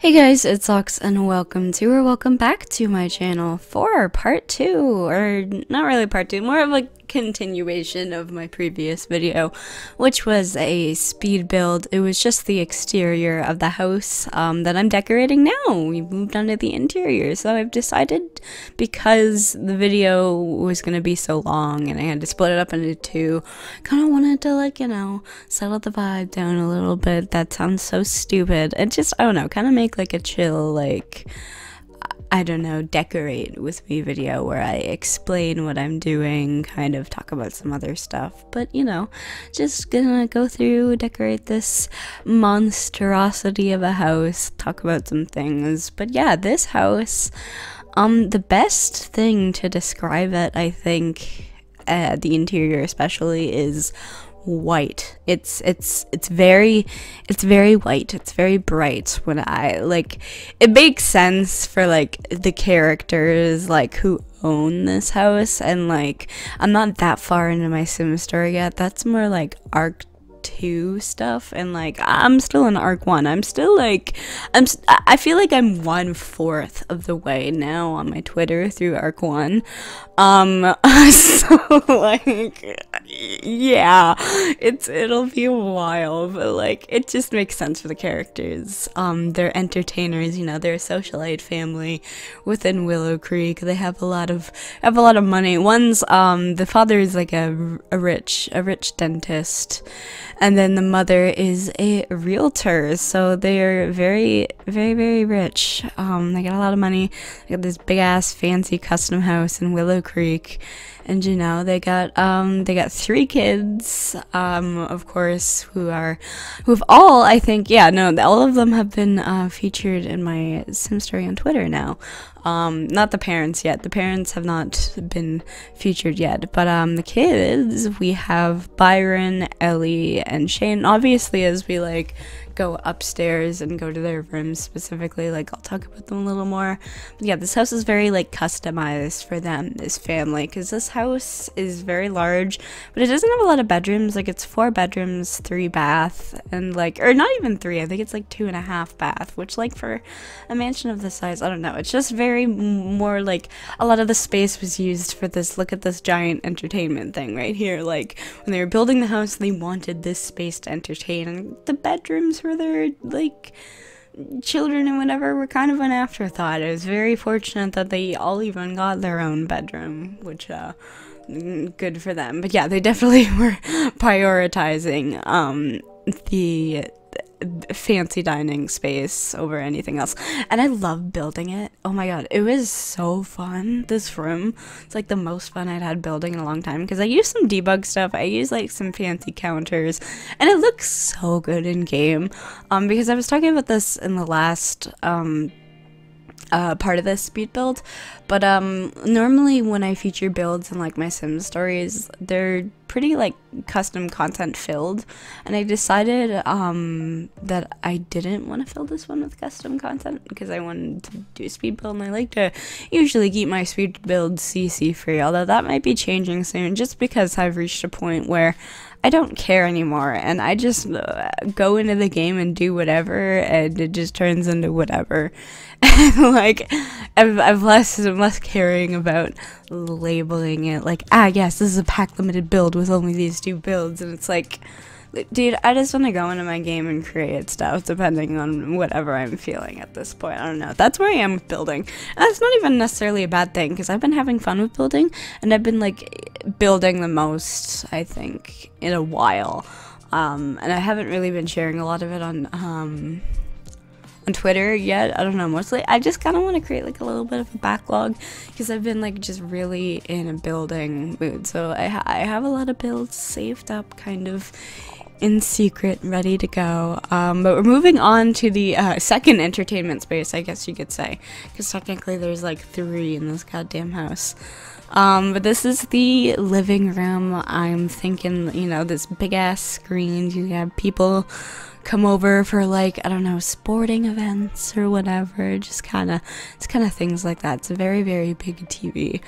Hey guys, it's Ox and welcome back to my channel for part 2, or not really part 2, more of a continuation of my previous video, which was a speed build. It was just the exterior of the house that I'm decorating now. We moved on to the interior, so I've decided, because the video was going to be so long and I had to split it up into two, kind of wanted to, like, you know, settle the vibe down a little bit. That sounds so stupid. And just, I don't know, kind of make like a chill, like, I don't know, decorate with me video where I explain what I'm doing, kind of talk about some other stuff, but you know, just gonna go through, decorate this monstrosity of a house, talk about some things. But yeah, this house, the best thing to describe it, I think, the interior especially, is white. It's very white. It's very bright. When I, like, it makes sense for, like, the characters, like, who own this house. And, like, I'm not that far into my Sim story yet. That's more like Arc 2 stuff, and like I'm still in Arc 1. I'm still like, I feel like I'm 1/4 of the way now on my Twitter through Arc 1. So like, yeah, it'll be a while, but like it just makes sense for the characters. They're entertainers, you know, they're a socialite family within Willow Creek. They have a lot of money. One's the father is like a rich dentist, and then the mother is a realtor, so they're very rich. They got a lot of money. They got this big ass fancy custom house in Willow Creek, and you know, they got 3 kids, of course, who've all, I think, yeah, no, all of them have been featured in my Sim story on Twitter now. Not the parents yet. The parents have not been featured yet, but the kids, we have Byron, Ellie, and Shane. Obviously, as we like go upstairs and go to their rooms specifically, like I'll talk about them a little more. But yeah, this house is very like customized for them, this family, because this house is very large, but it doesn't have a lot of bedrooms. Like, it's 4 bedrooms, 3 bath, and like, or not even 3, I think it's like 2.5 bath, which, like, for a mansion of this size, I don't know, it's just very more like a lot of the space was used for this, look at this giant entertainment thing right here. Like, when they were building the house, they wanted this space to entertain, and the bedrooms for their, like, children and whatever were kind of an afterthought. It was very fortunate that they all even got their own bedroom, which good for them. But yeah, they definitely were prioritizing the fancy dining space over anything else, and I love building it. Oh my god, it was so fun. This room, it's like the most fun I'd had building in a long time, because I used some debug stuff, I used like some fancy counters, and it looks so good in game. Because I was talking about this in the last part of this speed build, but normally when I feature builds in like my Sim stories, they're pretty like custom content filled, and I decided that I didn't want to fill this one with custom content because I wanted to do a speed build, and I like to usually keep my speed builds CC free, although that might be changing soon, just because I've reached a point where I don't care anymore, and I just go into the game and do whatever, and it just turns into whatever. And like, I'm less caring about labeling it like, yes, this is a pack limited build with only these 2 builds, and it's like, dude, I just want to go into my game and create stuff depending on whatever I'm feeling at this point. I don't know. That's where I am with building. And that's not even necessarily a bad thing, because I've been having fun with building, and I've been like building the most, I think, in a while. And I haven't really been sharing a lot of it on Twitter yet. I don't know, mostly I just kind of want to create like a little bit of a backlog, because I've been like just really in a building mood. So I have a lot of builds saved up, kind of in secret, ready to go. But we're moving on to the second entertainment space, I guess you could say, because technically there's like 3 in this goddamn house. But this is the living room. I'm thinking, you know, this big ass screen, you have people come over for, like, I don't know, sporting events or whatever, just kind of, it's kind of things like that. It's a very big TV.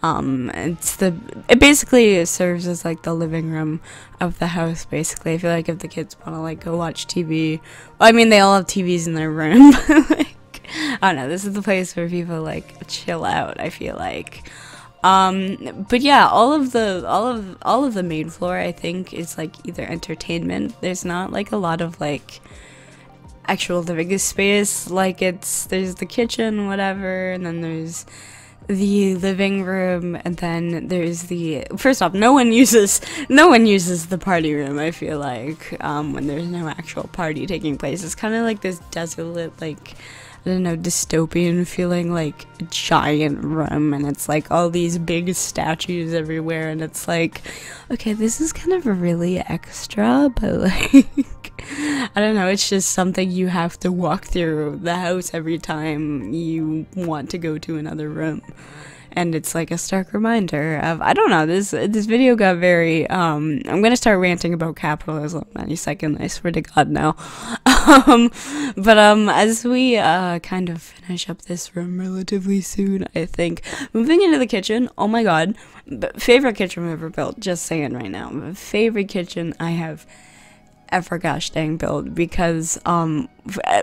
It basically serves as like the living room of the house. Basically, I feel like if the kids want to like go watch TV, well, I mean they all have TVs in their room. Like, I don't know. This is the place where people like chill out, I feel like. But yeah, all of the main floor I think is like either entertainment. There's not like a lot of like actual living space. Like there's the kitchen, whatever, and then there's the living room, and then there's first off, no one uses the party room, I feel like, when there's no actual party taking place. It's kind of like this desolate, like, I don't know, dystopian feeling, like a giant room, and it's like all these big statues everywhere, and it's like, okay, this is kind of really extra, but like I don't know, it's just something you have to walk through the house every time you want to go to another room. And it's like a stark reminder of, I don't know, this video got very, I'm gonna start ranting about capitalism any second, I swear to God now. But as we kind of finish up this room relatively soon, I think, moving into the kitchen, oh my God, favorite kitchen I've ever built, just saying right now, favorite kitchen I have ever gosh dang built, because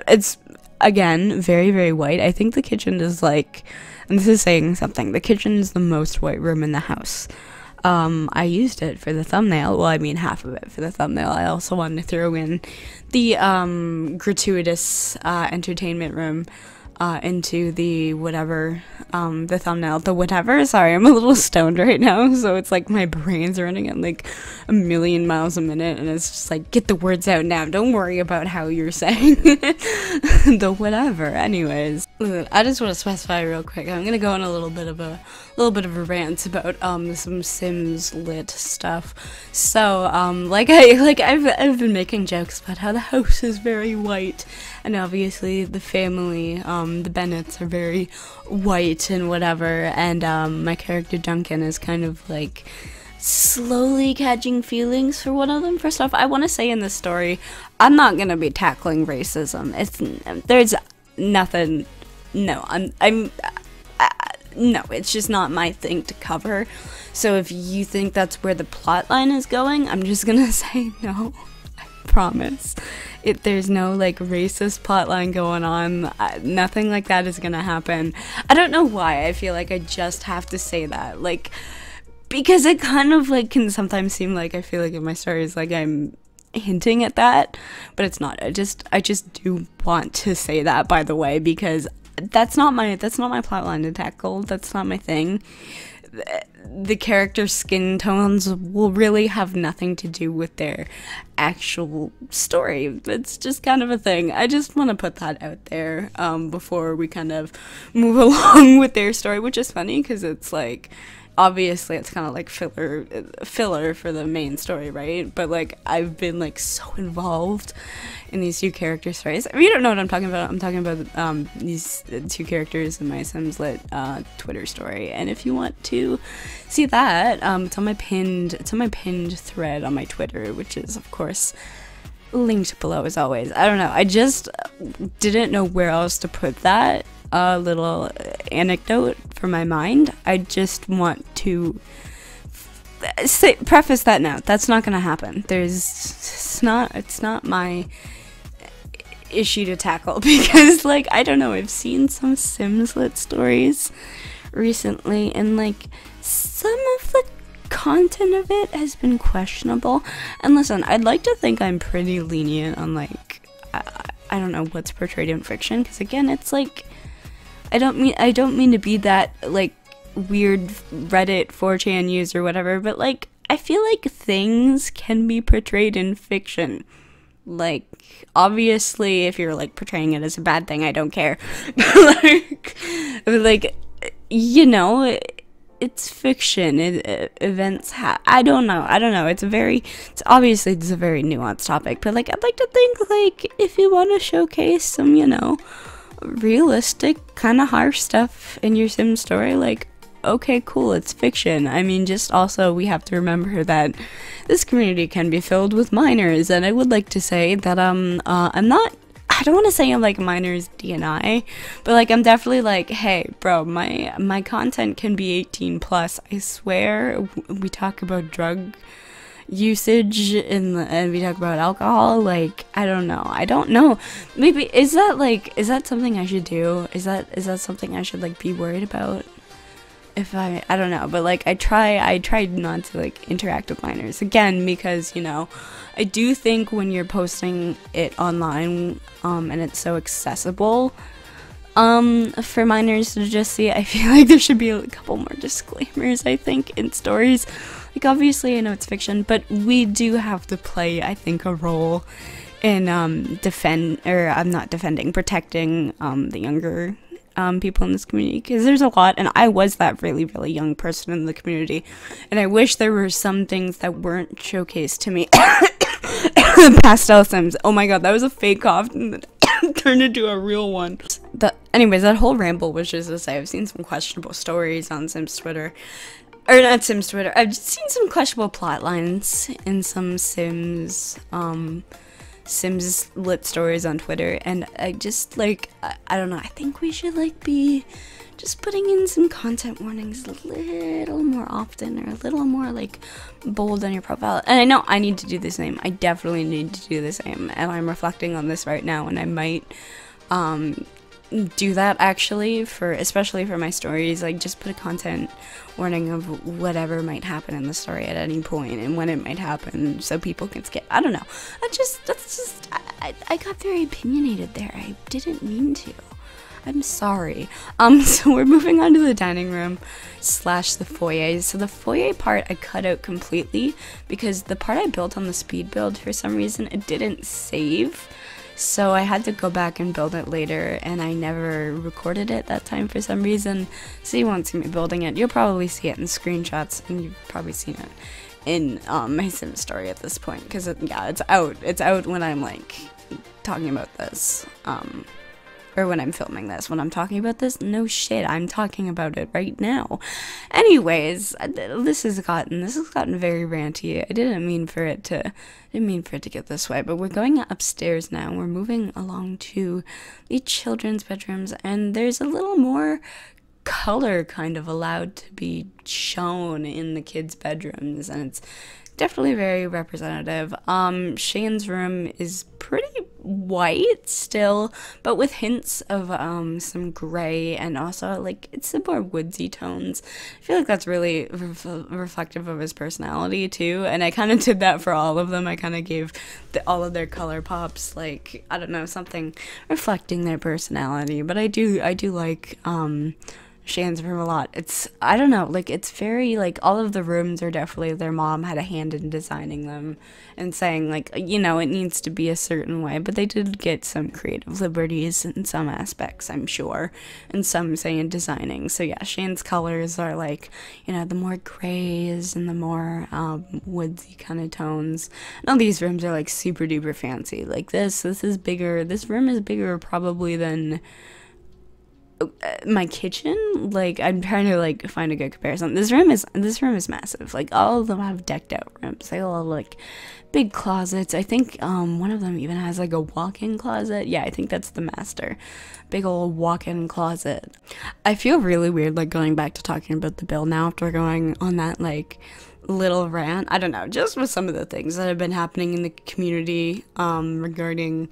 it's, again, very, very white. I think the kitchen is like, and this is saying something, the kitchen is the most white room in the house. I used it for the thumbnail. Well, I mean half of it for the thumbnail. I also wanted to throw in the gratuitous entertainment room into the whatever, the thumbnail, the whatever. Sorry, I'm a little stoned right now, so it's like my brain's running at like a million miles a minute, and it's just like, get the words out now, don't worry about how you're saying the whatever. Anyways, I just want to specify real quick, I'm gonna go on a little bit of a rant about some Sims lit stuff. So I've been making jokes about how the house is very white, and obviously the family, the Bennetts, are very white and whatever, and my character Duncan is kind of like slowly catching feelings for one of them. First off, I want to say in this story, I'm not gonna be tackling racism. There's nothing. No, no, it's just not my thing to cover. So if you think that's where the plot line is going, I'm just gonna say no. I promise. There's no like racist plotline going on. Nothing like that is gonna happen. I don't know why I feel like I just have to say that, like, because it kind of like can sometimes seem like I feel like in my stories like I'm hinting at that, but it's not. I just do want to say that, by the way, because that's not my plotline to tackle. That's not my thing. The character skin tones will really have nothing to do with their actual story. It's just kind of a thing. I just want to put that out there before we kind of move along with their story, which is funny because it's like, obviously it's kind of like filler for the main story, right? But like I've been like so involved in these two character stories. If you don't know what I'm talking about, I'm talking about these two characters in my Sims Lit Twitter story. And if you want to see that, it's on my pinned thread on my Twitter, which is of course linked below as always. I don't know, I just didn't know where else to put that little anecdote for my mind. I just want to preface that now. That's not gonna happen. It's not my issue to tackle, because like, I don't know, I've seen some Sims Lit stories recently, and like some of the content of it has been questionable. And listen, I'd like to think I'm pretty lenient on like, I don't know what's portrayed in fiction, because again, it's like, I don't mean to be that like weird Reddit 4chan user or whatever, but like I feel like things can be portrayed in fiction. Like, obviously if you're like portraying it as a bad thing, I don't care. like you know, it's fiction. Events I don't know. It's obviously a very nuanced topic, but like I'd like to think like if you want to showcase some, you know, realistic kind of harsh stuff in your Sim story, like, okay, cool, it's fiction. I mean, just also we have to remember that this community can be filled with minors, and I would like to say that I'm not I don't want to say I'm like minors DNI, but like I'm definitely like, hey bro, my content can be 18 plus. I swear. We talk about drug usage and we talk about alcohol. Like I don't know, maybe is that something I should do? Is that something I should like be worried about? If I don't know, but like I tried not to like interact with minors again, because you know, I do think when you're posting it online and it's so accessible for minors to just see, I feel like there should be a couple more disclaimers, I think, in stories. Like obviously I know it's fiction, but we do have to play, I think, a role in protecting the younger people in this community, because there's a lot, and I was that really young person in the community, and I wish there were some things that weren't showcased to me. Pastel Sims. Oh my god, that was a fake cough and turned into a real one. Anyways, that whole ramble was just to say I've seen some questionable stories on Sims Twitter. Or not Sims Twitter. I've just seen some questionable plot lines in some Sims lit stories on Twitter, and I just like I don't know, I think we should like be just putting in some content warnings a little more often, or a little more like bold on your profile. And I know I need to do the same. I definitely need to do the same, and I'm reflecting on this right now, and I might do that actually, especially for my stories. Like just put a content warning of whatever might happen in the story at any point and when it might happen, so people can skip. I don't know, I got very opinionated there. I didn't mean to. I'm sorry. So we're moving on to the dining room / the foyer. So the foyer part I cut out completely, because the part I built on the speed build, for some reason it didn't save. So I had to go back and build it later, and I never recorded it that time for some reason. So you won't see me building it. You'll probably see it in screenshots, and you've probably seen it in my Sim story at this point, because yeah, it's out. It's out when I'm like talking about this, or when I'm filming this. When I'm talking about this, no shit, I'm talking about it right now. Anyways, this has gotten very ranty. I didn't mean for it to get this way, but we're going upstairs now. We're moving along to the children's bedrooms, and there's a little more color kind of allowed to be shown in the kids' bedrooms, and it's definitely very representative. Shane's room is pretty white still, but with hints of some gray, and also like it's some more woodsy tones. I feel like that's really reflective of his personality too, and I kind of did that for all of them. I kind of gave all of their color pops, like, I don't know, something reflecting their personality. But I do like Shane's room a lot. I don't know, like it's very like, all of the rooms are definitely, their mom had a hand in designing them and saying like, you know, it needs to be a certain way, but they did get some creative liberties in some aspects, I'm sure, and some say in designing. So yeah, Shane's colors are like, you know, the more grays and the more woodsy kind of tones. And all these rooms are like super duper fancy. Like this is bigger. This room is bigger probably than my kitchen. Like I'm trying to like find a good comparison. This room is massive. Like all of them have decked out rooms. They all have like big closets. I think one of them even has like a walk-in closet. Yeah, I think that's the master. Big old walk-in closet. I feel really weird like going back to talking about the bill now after going on that like little rant. I don't know, just with some of the things that have been happening in the community regarding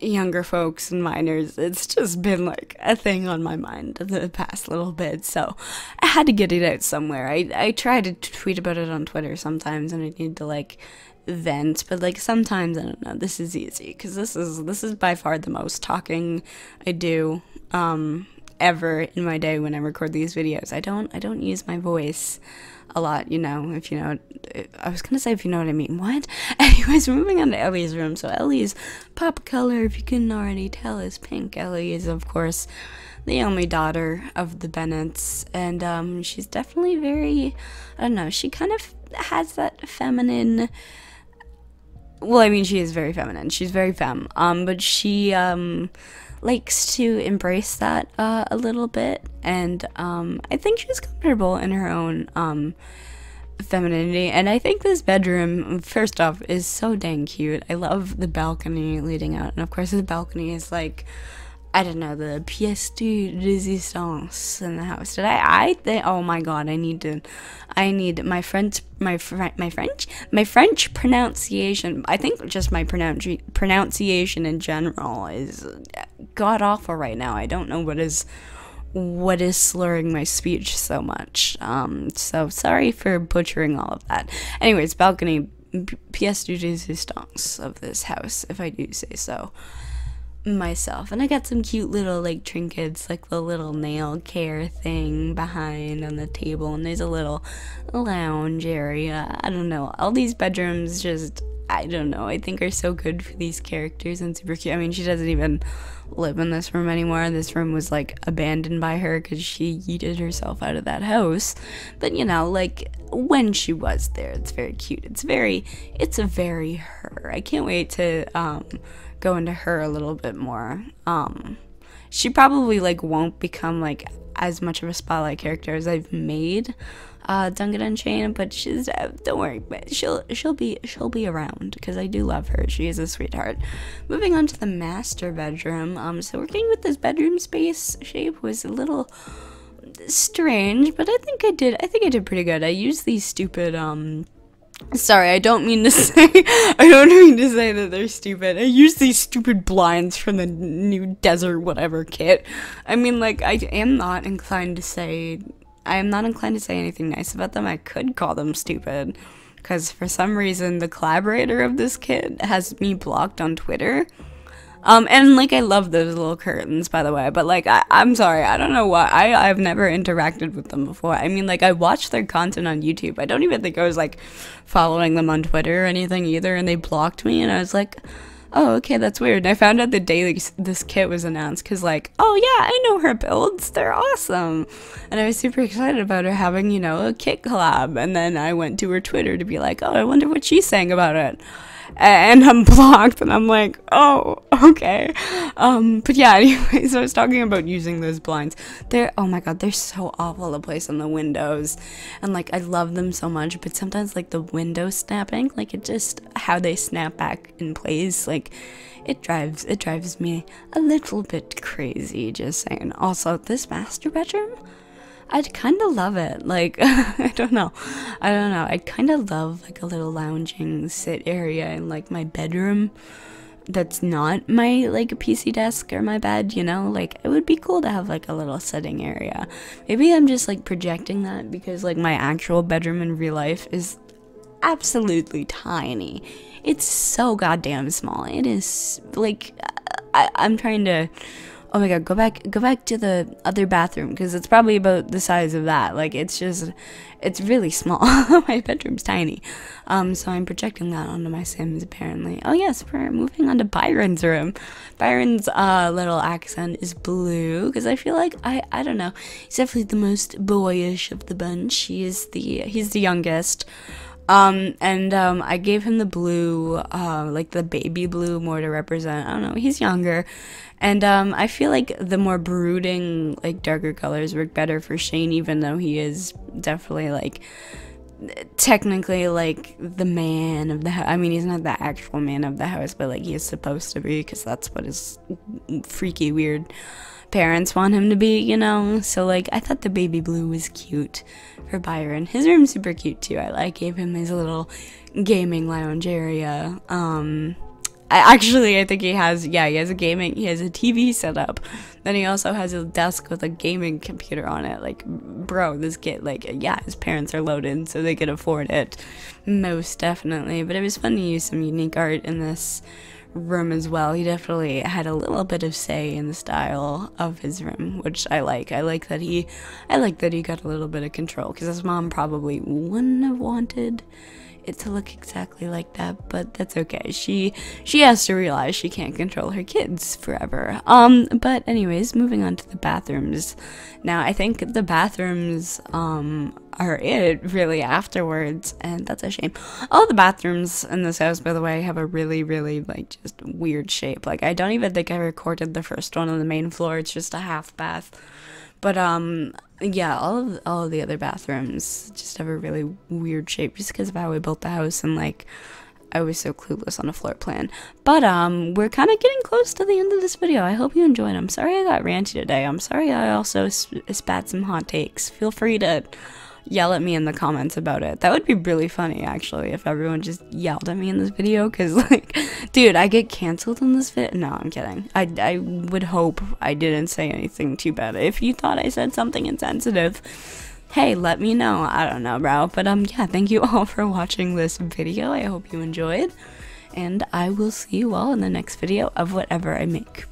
younger folks and minors. It's just been like a thing on my mind the past little bit, so I had to get it out somewhere. I try to tweet about it on Twitter sometimes, and I need to like vent, but like sometimes I don't know, this is easy because this is by far the most talking I do ever in my day when I record these videos. I don't use my voice a lot, you know, if you know, I was gonna say if you know what I mean. What? Anyways, moving on to Ellie's room. So Ellie's pop color, if you couldn't already tell, is pink. Ellie is, of course, the only daughter of the Bennetts, and she's definitely very, I don't know, she kind of has that feminine, well, I mean, she is very feminine. She's very femme, but she likes to embrace that a little bit, and I think she's comfortable in her own femininity. And I think this bedroom, first off, is so dang cute. I love the balcony leading out, and of course the balcony is like, I don't know, the pièce de résistance in the house. Did I think, oh my god, I need my French pronunciation. I think just my pronunciation in general is god awful right now. I don't know what is slurring my speech so much. So sorry for butchering all of that. Anyways, balcony, pièce de résistance of this house, if I do say so myself. And I got some cute little like trinkets, like the little nail care thing behind on the table, and there's a little lounge area. I don't know, all these bedrooms just, I don't know, I think are so good for these characters and super cute. I mean, she doesn't even live in this room anymore. This room was like abandoned by her because she yeeted herself out of that house. But you know, like when she was there, it's very cute. It's a very her. I can't wait to go into her a little bit more. She probably like won't become like as much of a spotlight character as I've made Duncan Unchained, but she's don't worry, but she'll be around because I do love her. She is a sweetheart. Moving on to the master bedroom. So working with this bedroom space shape was a little strange, but I think I did pretty good. I used these stupid sorry, I don't mean to say that they're stupid. I use these stupid blinds from the new desert whatever kit. I mean, like, I am not inclined to say anything nice about them. I could call them stupid, because for some reason the collaborator of this kit has me blocked on Twitter. And like, I love those little curtains, by the way, but like, I'm sorry, I don't know why, I've never interacted with them before. I mean, like, I watched their content on YouTube. I don't even think I was like following them on Twitter or anything either, and they blocked me, and I was like, oh, okay, that's weird. And I found out the day this kit was announced, because like, oh yeah, I know her builds, they're awesome, and I was super excited about her having, you know, a kit collab. And then I went to her Twitter to be like, oh, I wonder what she's saying about it, and I'm blocked, and I'm like, oh, okay. But yeah, anyways, I was talking about using those blinds. Oh my god, they're so awful to place on the windows, and like, I love them so much, but sometimes like the window snapping, like it just, how they snap back in place, like it drives me a little bit crazy, just saying. Also, this master bedroom, I'd kind of love it. Like, I don't know. I'd kind of love like a little lounging sit area in like my bedroom that's not my like PC desk or my bed, you know? Like, it would be cool to have like a little sitting area. Maybe I'm just like projecting that because like my actual bedroom in real life is absolutely tiny. It's so goddamn small. It is like, I'm trying to, oh my god, go back to the other bathroom, because it's probably about the size of that. Like, it's really small. My bedroom's tiny. So I'm projecting that onto my Sims, apparently. Oh yes, we're moving on to Byron's room. Byron's little accent is blue, because I feel like, I don't know, he's definitely the most boyish of the bunch. He's the youngest. I gave him the blue, like the baby blue, more to represent, I don't know, he's younger. And I feel like the more brooding, like darker colors work better for Shane, even though he is definitely like technically like the man of the house. I mean, he's not the actual man of the house, but like he is supposed to be, because that's what his freaky weird parents want him to be, you know? So like, I thought the baby blue was cute for Byron. His room's super cute too. I gave him his little gaming lounge area. I think he has a TV set up. Then he also has a desk with a gaming computer on it. Like, bro, this kid, like, yeah, his parents are loaded, so they could afford it. Most definitely. But it was fun to use some unique art in this room as well. He definitely had a little bit of say in the style of his room, which I like. I like that he got a little bit of control, because his mom probably wouldn't have wanted it to look exactly like that, but that's okay. She has to realize she can't control her kids forever. But anyways, moving on to the bathrooms. Now, I think the bathrooms are it really afterwards, and that's a shame. All the bathrooms in this house, by the way, have a really like just weird shape. Like, I don't even think I recorded the first one on the main floor. It's just a half bath. But yeah, all of the other bathrooms just have a really weird shape just because of how we built the house, and like I was so clueless on a floor plan. But we're kind of getting close to the end of this video. I hope you enjoyed. I'm sorry I got ranty today. I'm sorry I also spat some hot takes. Feel free to yell at me in the comments about it. That would be really funny, actually, if everyone just yelled at me in this video, because, like, dude, I get canceled in this video. No, I'm kidding. I would hope I didn't say anything too bad. If you thought I said something insensitive, hey, let me know. I don't know, bro. But, yeah, thank you all for watching this video. I hope you enjoyed, and I will see you all in the next video of whatever I make.